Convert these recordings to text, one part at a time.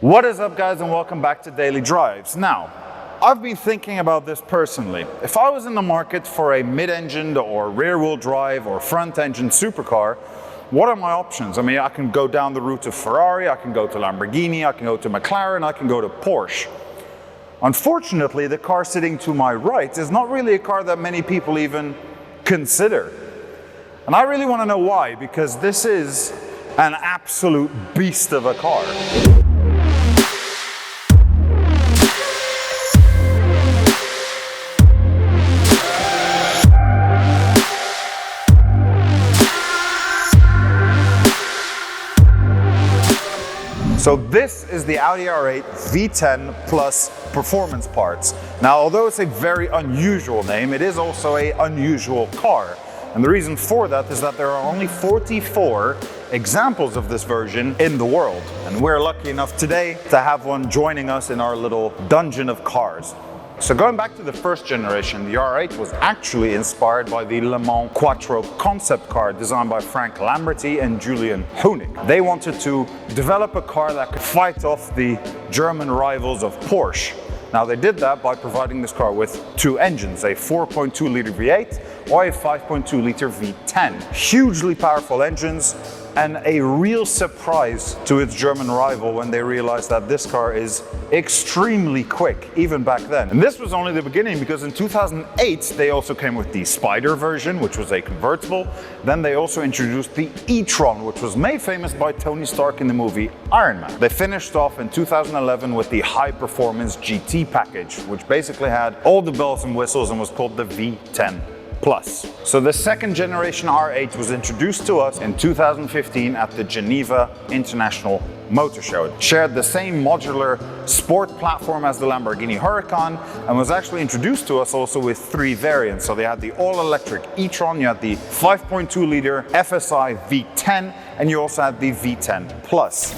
What is up, guys, and welcome back to Daily Drives. Now, I've been thinking about this personally. If I was in the market for a mid-engined or rear-wheel drive or front-engine supercar, what are my options? I mean, I can go down the route of Ferrari, I can go to Lamborghini, I can go to McLaren, I can go to Porsche. Unfortunately, the car sitting to my right is not really a car that many people even consider. And I really want to know why, because this is an absolute beast of a car. So this is the Audi R8 V10 Plus Performance Parts. Now, although it's a very unusual name, it is also an unusual car. And the reason for that is that there are only 44 examples of this version in the world. And we're lucky enough today to have one joining us in our little dungeon of cars. So going back to the first generation, the R8 was actually inspired by the Le Mans Quattro concept car designed by Frank Lamberty and Julian Honig. They wanted to develop a car that could fight off the German rivals of Porsche. Now, they did that by providing this car with two engines, a 4.2 liter V8 or a 5.2 liter V10. Hugely powerful engines, and a real surprise to its German rival when they realized that this car is extremely quick, even back then. And this was only the beginning, because in 2008 they also came with the Spider version, which was a convertible. Then they also introduced the e-tron, which was made famous by Tony Stark in the movie Iron Man. They finished off in 2011 with the High Performance GT package, which basically had all the bells and whistles and was called the V10 Plus. So the second generation R8 was introduced to us in 2015 at the Geneva International Motor Show. It shared the same modular sport platform as the Lamborghini Huracan and was actually introduced to us also with three variants. So they had the all-electric e-tron, you had the 5.2 liter FSI V10, and you also had the V10 Plus.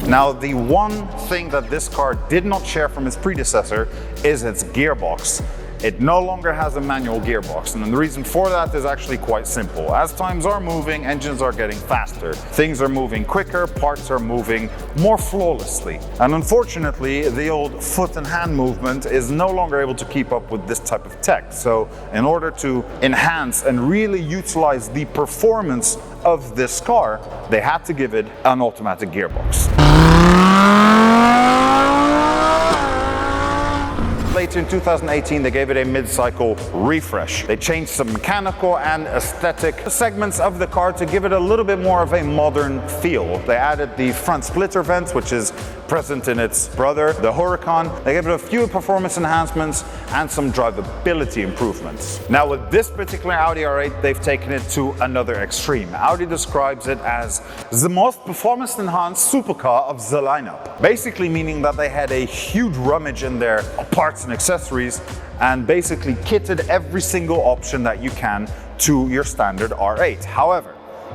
Now, the one thing that this car did not share from its predecessor is its gearbox. It no longer has a manual gearbox, and the reason for that is actually quite simple. As times are moving, engines are getting faster. Things are moving quicker, parts are moving more flawlessly. And unfortunately, the old foot and hand movement is no longer able to keep up with this type of tech. So in order to enhance and really utilize the performance of this car, they had to give it an automatic gearbox. Later in 2018, they gave it a mid-cycle refresh. They changed some mechanical and aesthetic segments of the car to give it a little bit more of a modern feel. They added the front splitter vents, which is present in its brother, the Huracan. They gave it a few performance enhancements and some drivability improvements. Now, with this particular Audi R8, they've taken it to another extreme. Audi describes it as the most performance-enhanced supercar of the lineup. Basically meaning that they had a huge rummage in their parts and accessories and basically kitted every single option that you can to your standard R8. However,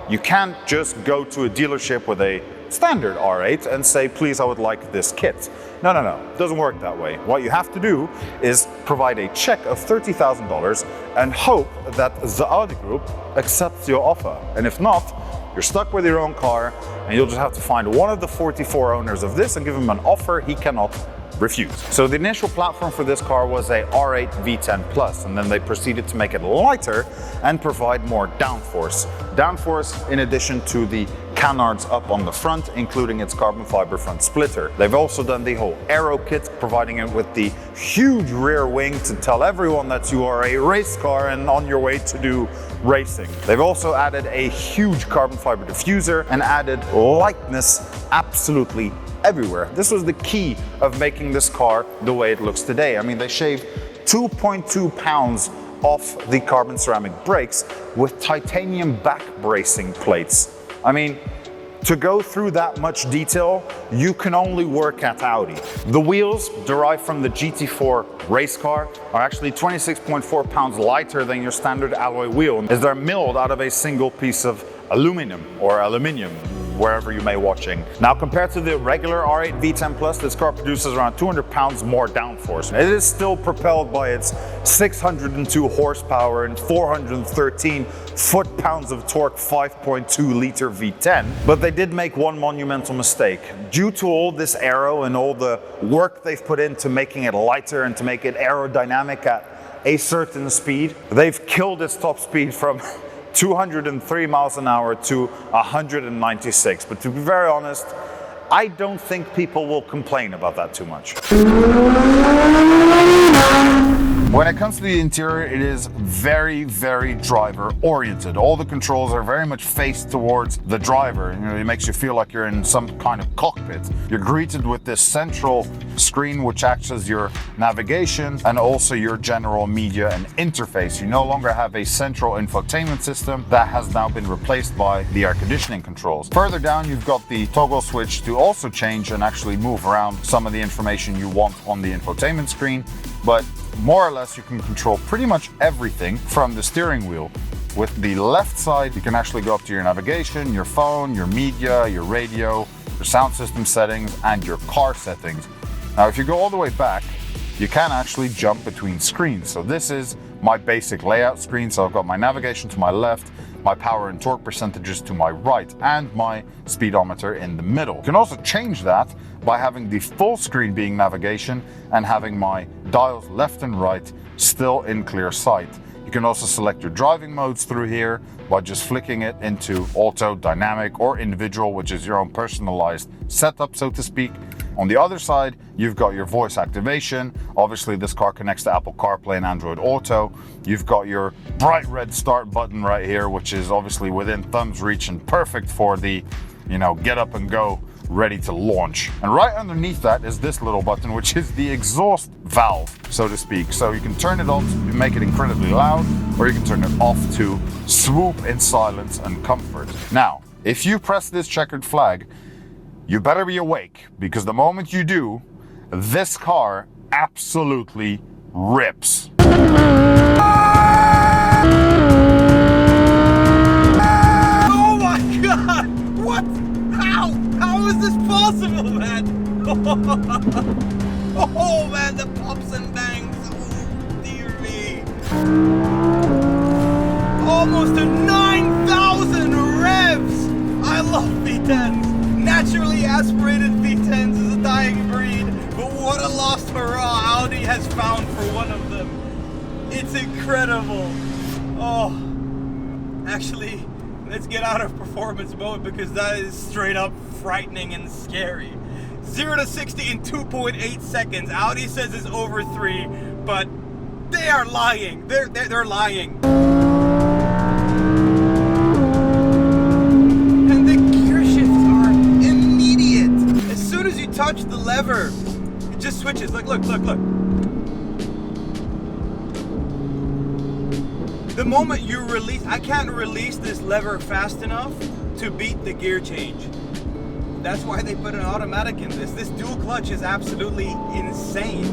you can't just go to a dealership with a standard R8 and say, please, I would like this kit. No, it doesn't work that way. What you have to do is provide a check of $30,000 and hope that the Audi Group accepts your offer. And if not, you're stuck with your own car and you'll just have to find one of the 44 owners of this and give him an offer he cannot refuse. So the initial platform for this car was a R8 V10 Plus, and then they proceeded to make it lighter and provide more downforce. Downforce in addition to the canards up on the front, including its carbon fiber front splitter. They've also done the whole aero kit, providing it with the huge rear wing to tell everyone that you are a race car and on your way to do racing. They've also added a huge carbon fiber diffuser and added lightness absolutely everywhere. This was the key of making this car the way it looks today. I mean, they shaved 2.2 pounds off the carbon ceramic brakes with titanium back bracing plates. I mean, to go through that much detail, you can only work at Audi. The wheels, derived from the GT4 race car, are actually 26.4 pounds lighter than your standard alloy wheel, as they're milled out of a single piece of aluminum or aluminium, wherever you may watching. Now, compared to the regular R8 V10 Plus, this car produces around 200 pounds more downforce. It is still propelled by its 602 horsepower and 413 foot-pounds of torque 5.2 liter V10, but they did make one monumental mistake. Due to all this aero and all the work they've put into making it lighter and to make it aerodynamic at a certain speed, they've killed its top speed from 203 miles an hour to 196. But to be very honest, I don't think people will complain about that too much. When it comes to the interior, it is very, very driver oriented. All the controls are very much faced towards the driver. You know, it makes you feel like you're in some kind of cockpit. You're greeted with this central screen which acts as your navigation and also your general media and interface. You no longer have a central infotainment system. That has now been replaced by the air conditioning controls. Further down, you've got the toggle switch to also change and actually move around some of the information you want on the infotainment screen. But more or less, you can control pretty much everything from the steering wheel. With the left side, you can actually go up to your navigation, your phone, your media, your radio, your sound system settings, and your car settings. Now, if you go all the way back, you can actually jump between screens. So this is my basic layout screen. So I've got my navigation to my left, my power and torque percentages to my right, and my speedometer in the middle. You can also change that by having the full screen being navigation and having my dials left and right still in clear sight. You can also select your driving modes through here by just flicking it into auto, dynamic, or individual, which is your own personalized setup, so to speak. On the other side, you've got your voice activation. Obviously, this car connects to Apple CarPlay and Android Auto. You've got your bright red start button right here, which is obviously within thumb's reach and perfect for the, get up and go, ready to launch. And right underneath that is this little button, which is the exhaust valve, so to speak. So you can turn it on to make it incredibly loud, or you can turn it off to swoop in silence and comfort. Now, if you press this checkered flag, you better be awake, because the moment you do, this car absolutely rips. Oh my God! What? How? How is this possible, man? Oh man, the pops and bangs. Oh dear me. Almost to 9,000 revs. I love V10s. Naturally aspirated V10s is a dying breed, but what a lost hurrah Audi has found for one of them. It's incredible. Oh, actually, let's get out of performance mode because that is straight up frightening and scary. 0 to 60 in 2.8 seconds. Audi says it's over 3, but they are lying. They're lying. And the gear shifts are immediate. As soon as you touch the lever, it just switches. Look. The moment you release, I can't release this lever fast enough to beat the gear change. That's why they put an automatic in this. This dual clutch is absolutely insane.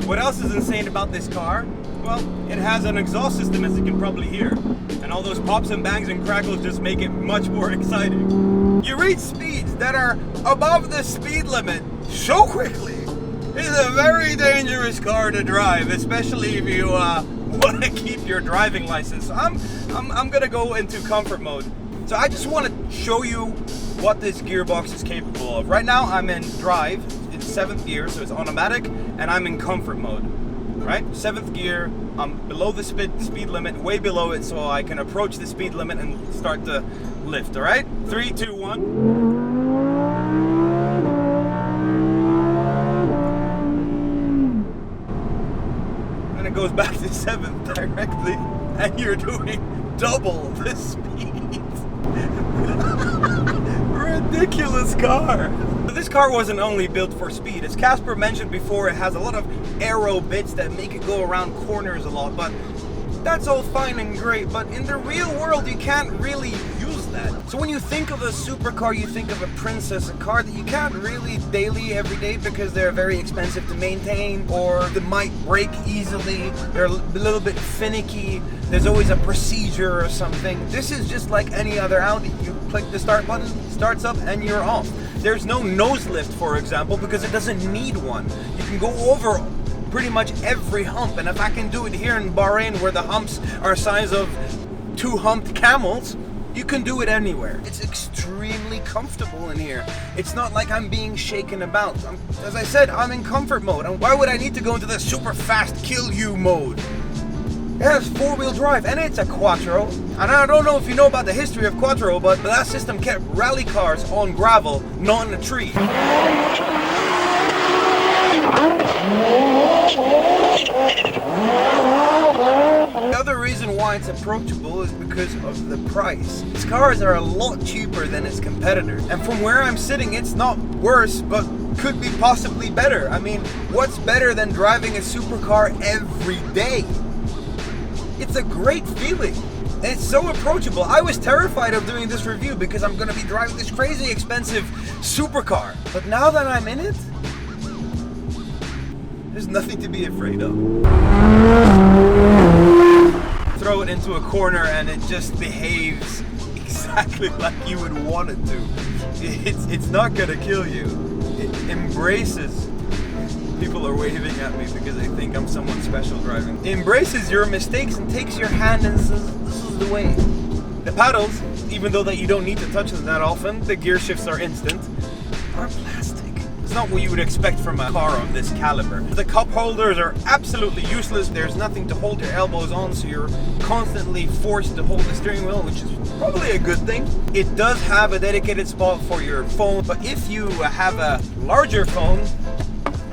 What else is insane about this car? Well, it has an exhaust system, as you can probably hear. And all those pops and bangs and crackles just make it much more exciting. You reach speeds that are above the speed limit so quickly. It's a very dangerous car to drive, especially if you want to keep your driving license. So I'm gonna go into comfort mode. So I just want to show you what this gearbox is capable of. Right now I'm in drive, it's 7th gear, so it's automatic, and I'm in comfort mode, right? 7th gear, I'm below the speed limit, way below it, so I can approach the speed limit and start to lift, all right? 3, 2, 1. And it goes back to 7th directly, and you're doing double the speed. Ridiculous car. This car wasn't only built for speed. As Casper mentioned before, it has a lot of aero bits that make it go around corners a lot, but that's all fine and great, but in the real world you can't really use that. So when you think of a supercar, you think of a princess, a car that you can't really daily every day because they're very expensive to maintain, or they might break easily, they're a little bit finicky, there's always a procedure or something. This is just like any other Audi. You click the start button, starts up, and you're off. There's no nose lift, for example, because it doesn't need one. You can go over pretty much every hump, and if I can do it here in Bahrain where the humps are size of 2 humped camels, you can do it anywhere. It's extremely comfortable in here. It's not like I'm being shaken about. As I said, I'm in comfort mode. And why would I need to go into the super fast kill you mode? Yeah, it's 4-wheel drive and it's a Quattro. And I don't know if you know about the history of Quattro, but that system kept rally cars on gravel, not in a tree. The other reason why it's approachable is because of the price. These cars are a lot cheaper than its competitors. And from where I'm sitting, it's not worse, but could be possibly better. I mean, what's better than driving a supercar every day? It's a great feeling. And it's so approachable. I was terrified of doing this review because I'm going to be driving this crazy expensive supercar. But now that I'm in it, there's nothing to be afraid of. Throw it into a corner and it just behaves exactly like you would want it to. It's not gonna kill you. It embraces. People are waving at me because they think I'm someone special driving. It embraces your mistakes and takes your hand and says, this is the way. The paddles, even though that you don't need to touch them that often, the gear shifts are instant, are plastic. It's not what you would expect from a car of this caliber. The cup holders are absolutely useless. There's nothing to hold your elbows on, so you're constantly forced to hold the steering wheel, which is probably a good thing. It does have a dedicated spot for your phone, but if you have a larger phone,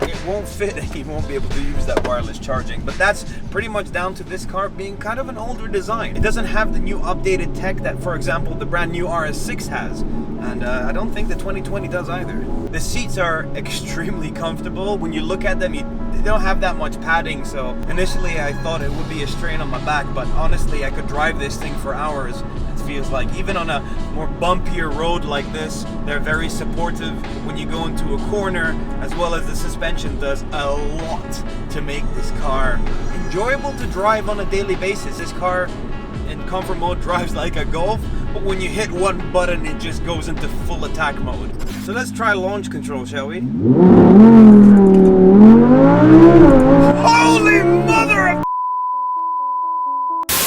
it won't fit and you won't be able to use that wireless charging. But that's pretty much down to this car being kind of an older design. It doesn't have the new updated tech that, for example, the brand new RS6 has. And I don't think the 2020 does either. The seats are extremely comfortable. When you look at them, they don't have that much padding, so initially I thought it would be a strain on my back, but honestly I could drive this thing for hours. It feels like, even on a more bumpier road like this, they're very supportive when you go into a corner, as well as the suspension does a lot to make this car enjoyable to drive on a daily basis. This car in comfort mode drives like a Golf, but when you hit one button it just goes into full attack mode. So let's try launch control, shall we? Holy mother of...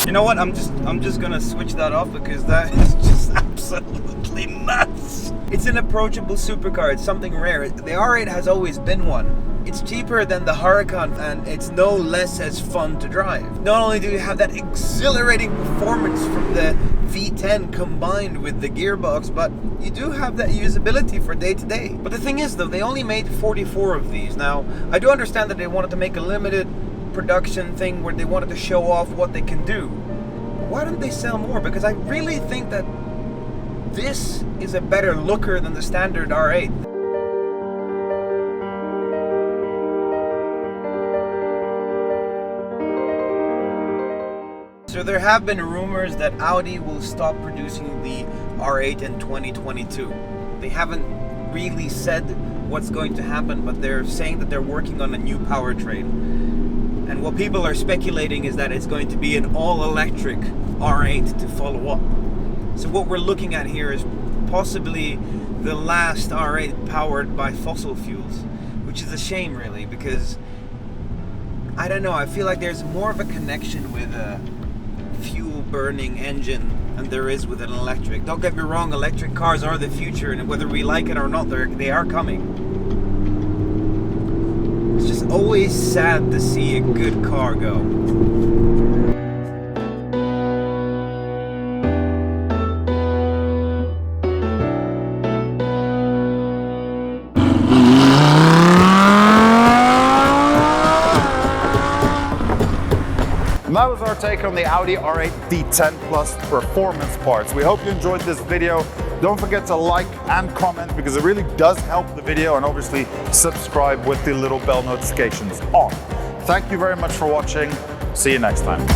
You know what, I'm just gonna switch that off because that is just absolutely nuts. It's an approachable supercar, it's something rare. The R8 has always been one. It's cheaper than the Huracan and it's no less as fun to drive. Not only do you have that exhilarating performance from the V10 combined with the gearbox, but you do have that usability for day to day. But the thing is though, they only made 44 of these. Now, I do understand that they wanted to make a limited production thing where they wanted to show off what they can do. But why don't they sell more? Because I really think that this is a better looker than the standard R8. So there have been rumors that Audi will stop producing the R8 in 2022. They haven't really said what's going to happen, but they're saying that they're working on a new powertrain. And what people are speculating is that it's going to be an all-electric R8 to follow up. So what we're looking at here is possibly the last R8 powered by fossil fuels, which is a shame really, because I don't know, I feel like there's more of a connection with a fuel burning engine than there is with an electric. Don't get me wrong, electric cars are the future, and whether we like it or not, they are coming. It's just always sad to see a good car go. And that was our take on the Audi R8 V10 Plus Performance Parts. We hope you enjoyed this video. Don't forget to like and comment because it really does help the video, and obviously subscribe with the little bell notifications on. Thank you very much for watching. See you next time.